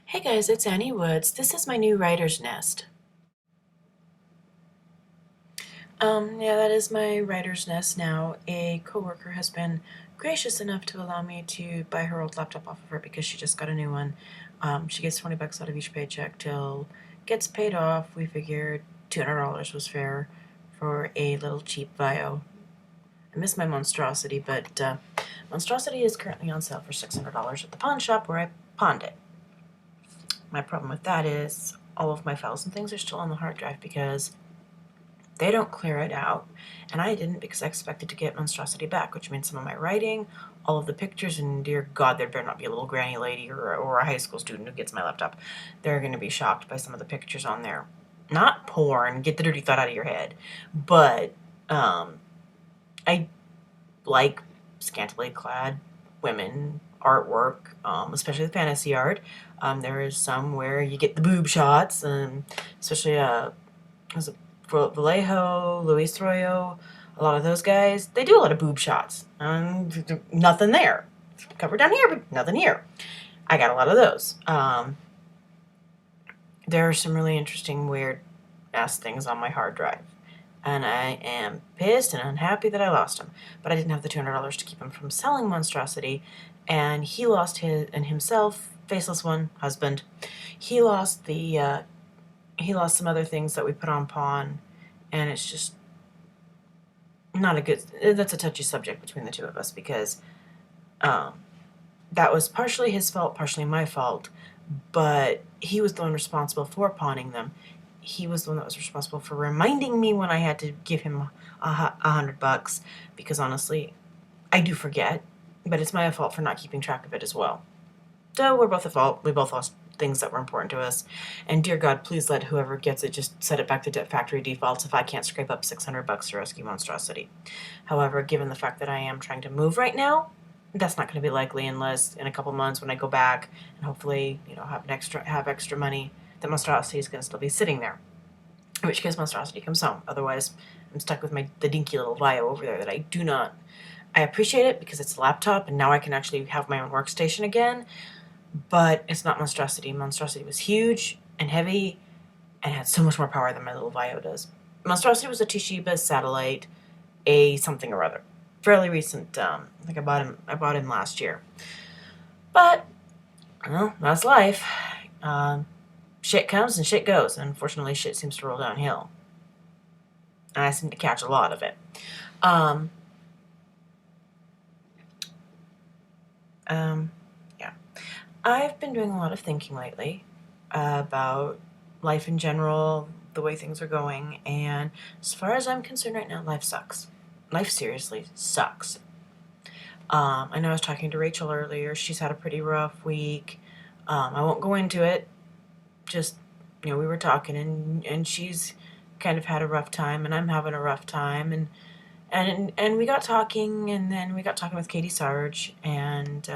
Hey guys, it's Annie Woods. This is my new writer's nest. Yeah, that is my writer's nest now. A coworker has been gracious enough to allow me to buy her old laptop off of her because she just got a new one. She gets 20 bucks out of each paycheck till it gets paid off. We figured $200 was fair for a little cheap Vio. I miss my monstrosity, but monstrosity is currently on sale for $600 at the pawn shop where I pawned it. My problem with that is all of my files and things are still on the hard drive because they don't clear it out. And I didn't because I expected to get monstrosity back, which means some of my writing, all of the pictures, and dear God, there better not be a little granny lady or a high school student who gets my laptop. They're going to be shocked by some of the pictures on there. Not porn, get the dirty thought out of your head, but I like scantily clad women artwork, especially the fantasy art. There is some where you get the boob shots, especially was it Vallejo, Luis Royo, a lot of those guys. They do a lot of boob shots. Nothing there. Covered down here, but nothing here. I got a lot of those. There are some really interesting, weird ass things on my hard drive. And I am pissed and unhappy that I lost him. But I didn't have the $200 to keep him from selling monstrosity. And he lost himself, faceless one, husband. He lost he lost some other things that we put on pawn. And it's just not a good, that's a touchy subject between the two of us because that was partially his fault, partially my fault. But he was the one responsible for pawning them. He was the one that was responsible for reminding me when I had to give him $100 because honestly, I do forget, but it's my fault for not keeping track of it as well. So we're both at fault. We both lost things that were important to us. And dear God, please let whoever gets it just set it back to factory defaults if I can't scrape up $600 to rescue monstrosity. However, given the fact that I am trying to move right now, that's not going to be likely unless in a couple months when I go back and hopefully, have extra money, that monstrosity is going to still be sitting there. In which case monstrosity comes home. Otherwise, I'm stuck with the dinky little Vio over there that I do not. I appreciate it because it's a laptop and now I can actually have my own workstation again. But it's not monstrosity. Monstrosity was huge and heavy and had so much more power than my little Vio does. Monstrosity was a Toshiba satellite, a something or other. Fairly recent. I think I bought him last year. But, well, that's life. Shit comes and shit goes. And unfortunately, shit seems to roll downhill. And I seem to catch a lot of it. Yeah. I've been doing a lot of thinking lately about life in general, the way things are going, and as far as I'm concerned right now, life sucks. Life seriously sucks. I know I was talking to Rachel earlier. She's had a pretty rough week. I won't go into it. Just, we were talking, and she's kind of had a rough time, and I'm having a rough time, and we got talking, and then we got talking with Katie Sarge, and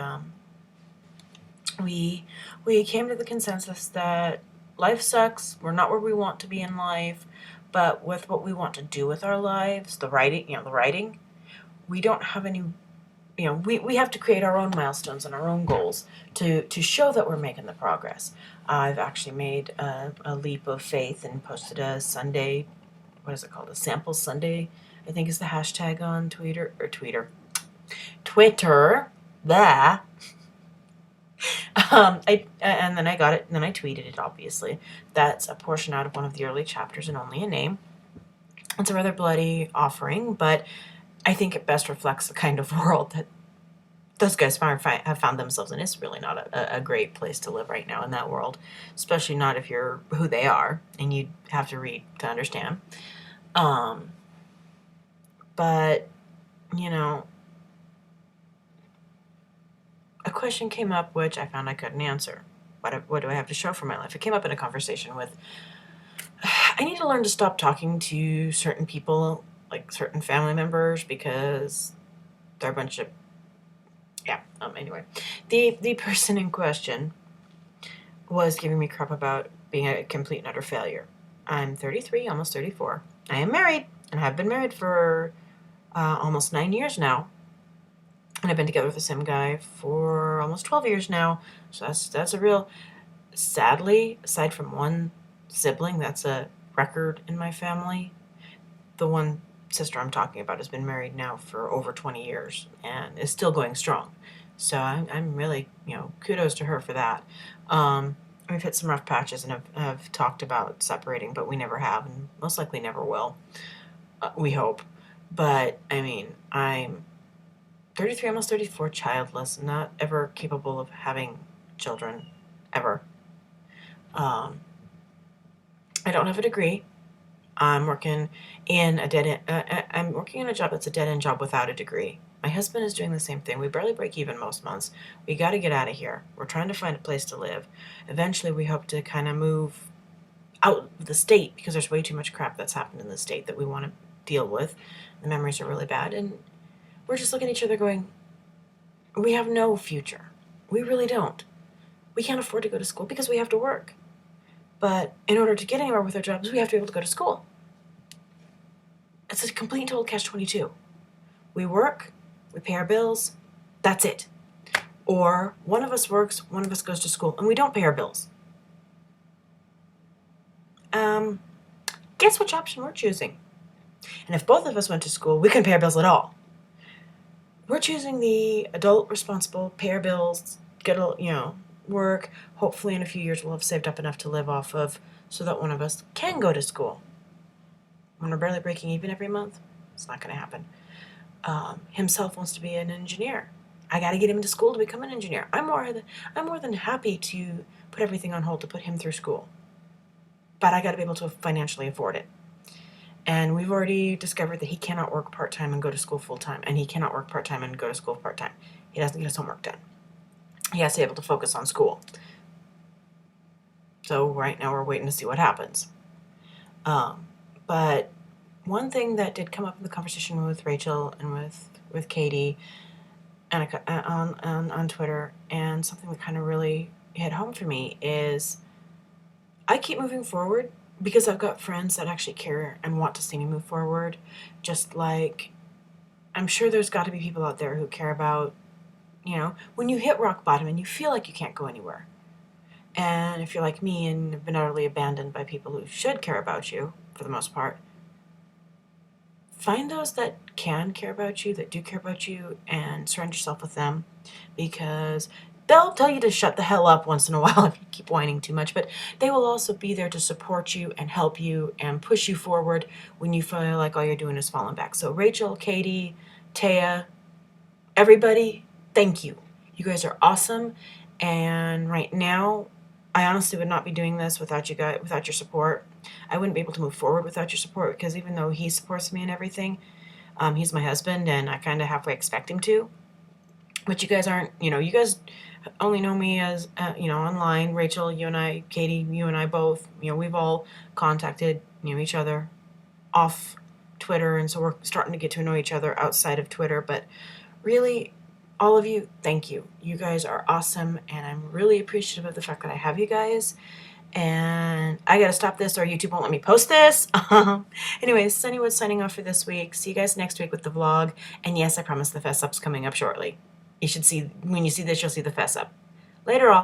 we came to the consensus that life sucks. We're not where we want to be in life, but with what we want to do with our lives, the writing, we don't have any. We have to create our own milestones and our own goals to show that we're making the progress. I've actually made a leap of faith and posted a Sunday, what is it called? A sample Sunday, I think is the hashtag on Twitter. There. And then I got it, and then I tweeted it, obviously. That's a portion out of one of the early chapters in Only a Name. It's a rather bloody offering, but I think it best reflects the kind of world that those guys have found themselves in. It's really not a great place to live right now in that world, especially not if you're who they are, and you have to read to understand. But, a question came up which I found I couldn't answer. What do I have to show for my life? It came up in a conversation with, I need to learn to stop talking to certain people, like certain family members, because they're a bunch of, anyway. The person in question was giving me crap about being a complete and utter failure. I'm 33, almost 34. I am married, and have been married for almost 9 years now. And I've been together with the same guy for almost 12 years now. So that's a real, sadly, aside from one sibling that's a record in my family, the one sister I'm talking about has been married now for over 20 years and is still going strong. So I'm really, kudos to her for that. We've hit some rough patches and have talked about separating, but we never have and most likely never will. We hope. But I mean, I'm 33, almost 34, childless, not ever capable of having children, ever. I don't have a degree. I'm working in a I'm working in a job that's a dead end job without a degree. My husband is doing the same thing. We barely break even most months. We got to get out of here. We're trying to find a place to live. Eventually, we hope to kind of move out of the state because there's way too much crap that's happened in the state that we want to deal with. The memories are really bad, and we're just looking at each other going, we have no future. We really don't. We can't afford to go to school because we have to work. But in order to get anywhere with our jobs, we have to be able to go to school. It's a complete and total catch-22. We work, we pay our bills, that's it. Or one of us works, one of us goes to school, and we don't pay our bills. Guess which option we're choosing? And if both of us went to school, we couldn't pay our bills at all. We're choosing the adult, responsible, pay our bills, get a, work. Hopefully in a few years we'll have saved up enough to live off of so that one of us can go to school. When we're barely breaking even every month, it's not going to happen. Himself wants to be an engineer. I got to get him into school to become an engineer. I'm more than happy to put everything on hold to put him through school. But I got to be able to financially afford it. And we've already discovered that he cannot work part-time and go to school full-time, and he cannot work part-time and go to school part-time. He doesn't get his homework done. He has to be able to focus on school. So right now we're waiting to see what happens. But one thing that did come up in the conversation with Rachel and with KD and on Twitter, and something that kind of really hit home for me is I keep moving forward because I've got friends that actually care and want to see me move forward. Just like I'm sure there's got to be people out there who care about, when you hit rock bottom and you feel like you can't go anywhere. And if you're like me and have been utterly abandoned by people who should care about you, for the most part, find those that can care about you, that do care about you, and surround yourself with them, because they'll tell you to shut the hell up once in a while if you keep whining too much, but they will also be there to support you and help you and push you forward when you feel like all you're doing is falling back. So Rachel, Katie, Taya, everybody, thank you. You guys are awesome, and right now, I honestly would not be doing this without you guys, without your support. I wouldn't be able to move forward without your support, because even though he supports me and everything, he's my husband and I kind of halfway expect him to. But you guys aren't, you guys only know me as, online. Rachel, you and I, Katie, you and I both, we've all contacted, each other off Twitter. And so we're starting to get to know each other outside of Twitter. But really, all of you, thank you. You guys are awesome, and I'm really appreciative of the fact that I have you guys. And I gotta stop this or YouTube won't let me post this. Anyways, Sunnywood signing off for this week. See you guys next week with the vlog. And yes, I promise the fess up's coming up shortly. You should see, when you see this, you'll see the fess up. Later all.